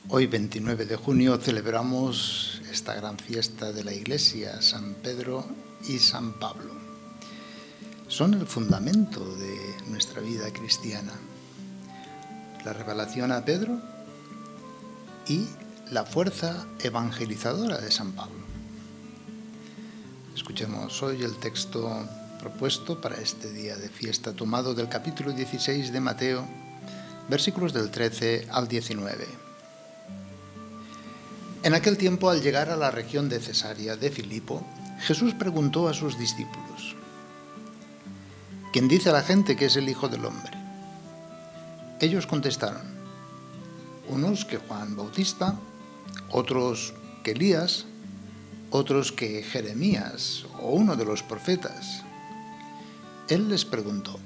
Hoy, 29 de junio, celebramos esta gran fiesta de la Iglesia, San Pedro y San Pablo. Son el fundamento de nuestra vida cristiana. La revelación a Pedro y la fuerza evangelizadora de San Pablo. Escuchemos hoy el texto propuesto para este día de fiesta, tomado del capítulo 16 de Mateo, versículos del 13 al 19. En aquel tiempo, al llegar a la región de Cesarea de Filipo, Jesús preguntó a sus discípulos: ¿Quién dice a la gente que es el Hijo del Hombre? Ellos contestaron: unos que Juan Bautista, otros que Elías, otros que Jeremías o uno de los profetas. Él les preguntó: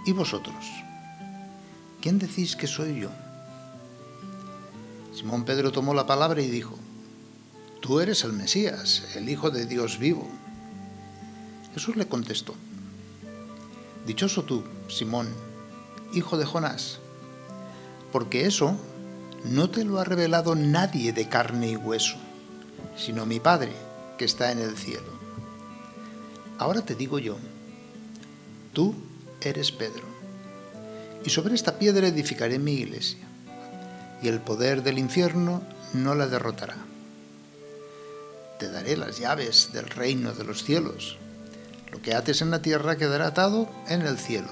¿y vosotros? ¿Quién decís que soy yo? Simón Pedro tomó la palabra y dijo: Tú eres el Mesías, el Hijo de Dios vivo. Jesús le contestó: Dichoso tú, Simón, hijo de Jonás, porque eso no te lo ha revelado nadie de carne y hueso, sino mi Padre que está en el cielo. Ahora te digo yo: tú eres Pedro, y sobre esta piedra edificaré mi iglesia, y el poder del infierno no la derrotará. Te daré las llaves del reino de los cielos. Lo que ates en la tierra quedará atado en el cielo,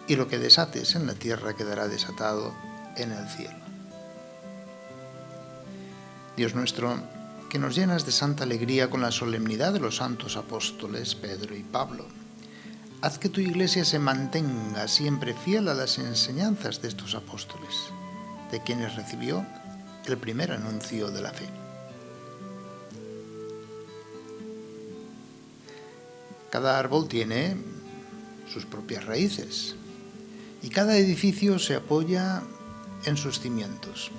y lo que desates en la tierra quedará desatado en el cielo. Dios nuestro, que nos llenas de santa alegría con la solemnidad de los santos apóstoles Pedro y Pablo, haz que tu iglesia se mantenga siempre fiel a las enseñanzas de estos apóstoles, de quienes recibió el primer anuncio de la fe. Cada árbol tiene sus propias raíces y cada edificio se apoya en sus cimientos,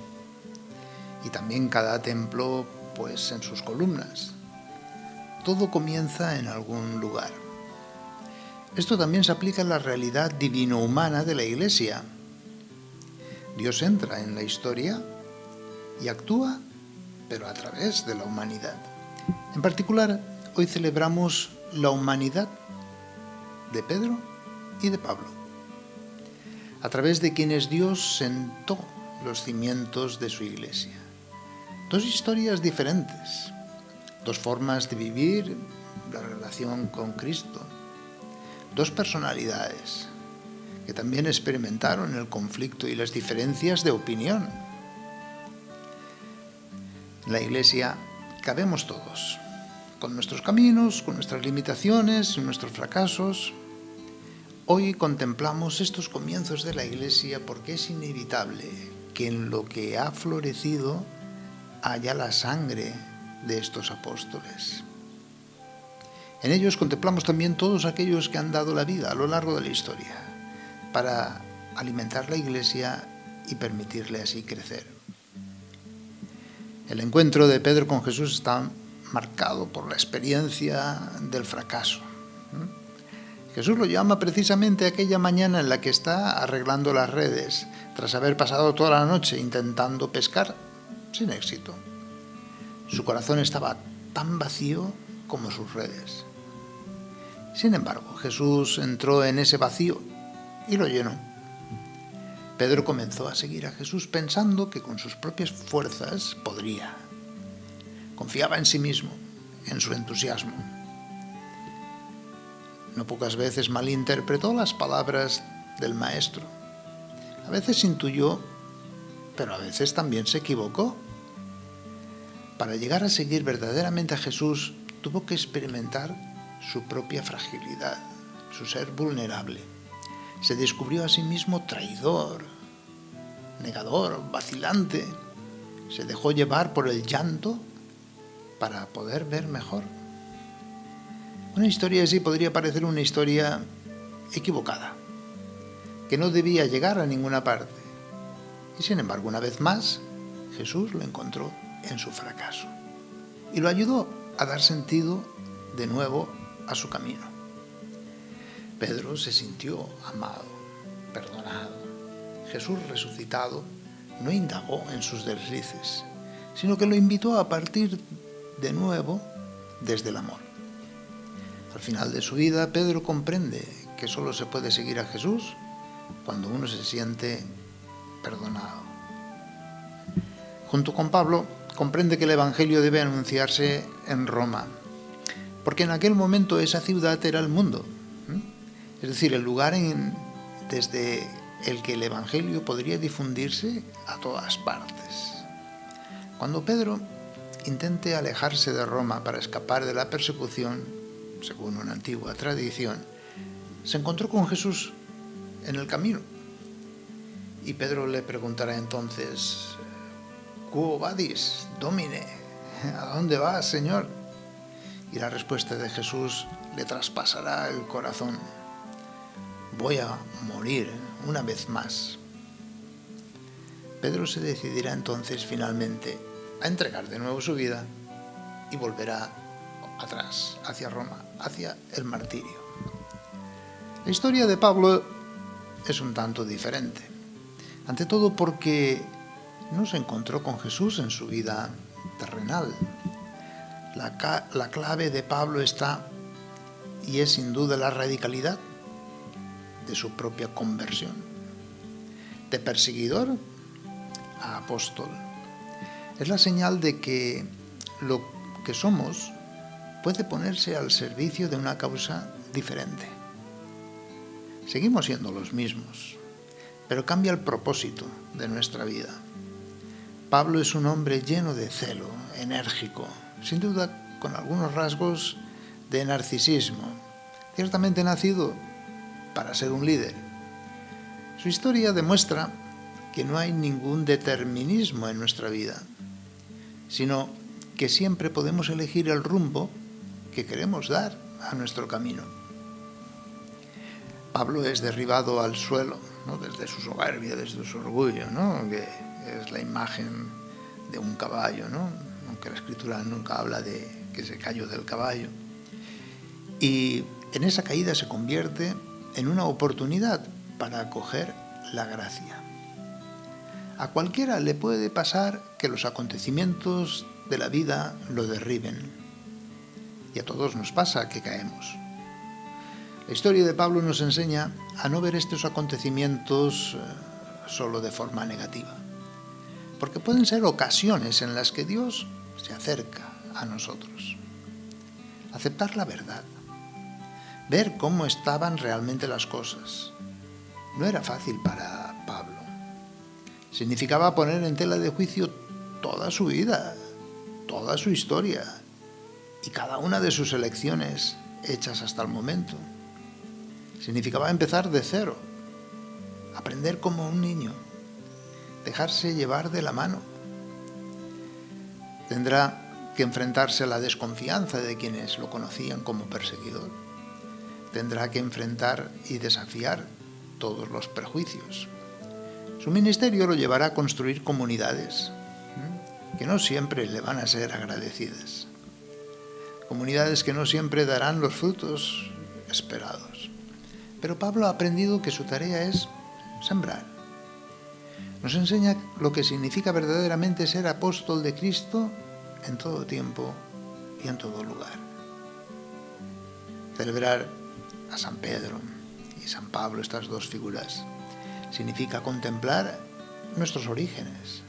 y también cada templo pues en sus columnas. Todo comienza en algún lugar. Esto también se aplica a la realidad divino-humana de la Iglesia. Dios entra en la historia y actúa, pero a través de la humanidad. En particular, hoy celebramos la humanidad de Pedro y de Pablo, a través de quienes Dios sentó los cimientos de su iglesia. Dos historias diferentes, dos formas de vivir la relación con Cristo, dos personalidades que también experimentaron el conflicto y las diferencias de opinión. En la Iglesia cabemos todos, con nuestros caminos, con nuestras limitaciones, nuestros fracasos. Hoy contemplamos estos comienzos de la Iglesia porque es inevitable que en lo que ha florecido haya la sangre de estos apóstoles. En ellos contemplamos también todos aquellos que han dado la vida a lo largo de la historia para alimentar la Iglesia y permitirle así crecer. El encuentro de Pedro con Jesús está marcado por la experiencia del fracaso. Jesús lo llama precisamente aquella mañana en la que está arreglando las redes, tras haber pasado toda la noche intentando pescar sin éxito. Su corazón estaba tan vacío como sus redes. Sin embargo, Jesús entró en ese vacío y lo llenó. Pedro comenzó a seguir a Jesús pensando que con sus propias fuerzas podría. Confiaba en sí mismo, en su entusiasmo. No pocas veces malinterpretó las palabras del Maestro. A veces intuyó, pero a veces también se equivocó. Para llegar a seguir verdaderamente a Jesús, tuvo que experimentar su propia fragilidad, su ser vulnerable. Se descubrió a sí mismo traidor, negador, vacilante. Se dejó llevar por el llanto para poder ver mejor. Una historia así podría parecer una historia equivocada, que no debía llegar a ninguna parte. Y sin embargo, una vez más, Jesús lo encontró en su fracaso y lo ayudó a dar sentido de nuevo a su camino. Pedro se sintió amado, perdonado. Jesús resucitado no indagó en sus deslices, sino que lo invitó a partir de nuevo desde el amor. Al final de su vida, Pedro comprende que solo se puede seguir a Jesús cuando uno se siente perdonado. Junto con Pablo, comprende que el Evangelio debe anunciarse en Roma, porque en aquel momento esa ciudad era el mundo, es decir, el lugar desde el que el Evangelio podría difundirse a todas partes. Cuando Pedro intente alejarse de Roma para escapar de la persecución, según una antigua tradición, se encontró con Jesús en el camino. Y Pedro le preguntará entonces: «Quo vadis, Domine?» ¿A dónde vas, Señor? Y la respuesta de Jesús le traspasará el corazón: «Voy a morir una vez más». Pedro se decidirá entonces finalmente a entregar de nuevo su vida y volverá atrás, hacia Roma, hacia el martirio. La historia de Pablo es un tanto diferente, ante todo porque no se encontró con Jesús en su vida terrenal. La clave de Pablo está, y es sin duda, la radicalidad de su propia conversión, de perseguidor a apóstol. Es la señal de que lo que somos puede ponerse al servicio de una causa diferente. Seguimos siendo los mismos, pero cambia el propósito de nuestra vida. Pablo es un hombre lleno de celo, enérgico, sin duda con algunos rasgos de narcisismo, ciertamente nacido para ser un líder. Su historia demuestra que no hay ningún determinismo en nuestra vida, sino que siempre podemos elegir el rumbo que queremos dar a nuestro camino. Pablo es derribado al suelo, ¿no?, desde su soberbia, desde su orgullo, ¿no?, que es la imagen de un caballo, ¿no?, aunque la Escritura nunca habla de que se cayó del caballo. Y en esa caída se convierte en una oportunidad para acoger la gracia. A cualquiera le puede pasar que los acontecimientos de la vida lo derriben. Y a todos nos pasa que caemos. La historia de Pablo nos enseña a no ver estos acontecimientos solo de forma negativa, porque pueden ser ocasiones en las que Dios se acerca a nosotros. Aceptar la verdad, ver cómo estaban realmente las cosas, no era fácil para Pablo. Significaba poner en tela de juicio toda su vida, toda su historia y cada una de sus elecciones hechas hasta el momento. Significaba empezar de cero, aprender como un niño, dejarse llevar de la mano. Tendrá que enfrentarse a la desconfianza de quienes lo conocían como perseguidor. Tendrá que enfrentar y desafiar todos los prejuicios. Su ministerio lo llevará a construir comunidades que no siempre le van a ser agradecidas. Comunidades que no siempre darán los frutos esperados. Pero Pablo ha aprendido que su tarea es sembrar. Nos enseña lo que significa verdaderamente ser apóstol de Cristo en todo tiempo y en todo lugar. Celebrar a San Pedro y San Pablo, estas dos figuras, significa contemplar nuestros orígenes,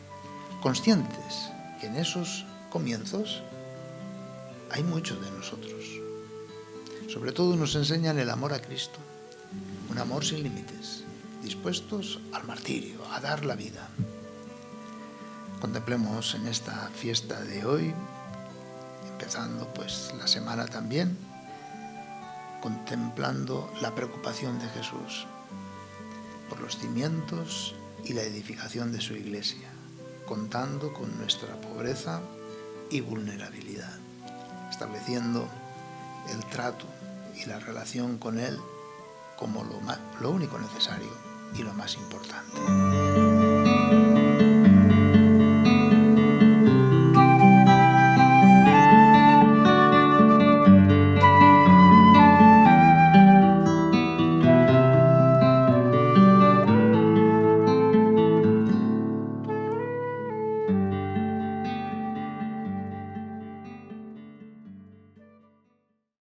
conscientes que en esos comienzos hay mucho de nosotros. Sobre todo nos enseñan el amor a Cristo, un amor sin límites, dispuestos al martirio, a dar la vida. Contemplemos en esta fiesta de hoy, empezando pues la semana también, contemplando la preocupación de Jesús por los cimientos y la edificación de su Iglesia, contando con nuestra pobreza y vulnerabilidad, estableciendo el trato y la relación con Él como lo único necesario y lo más importante.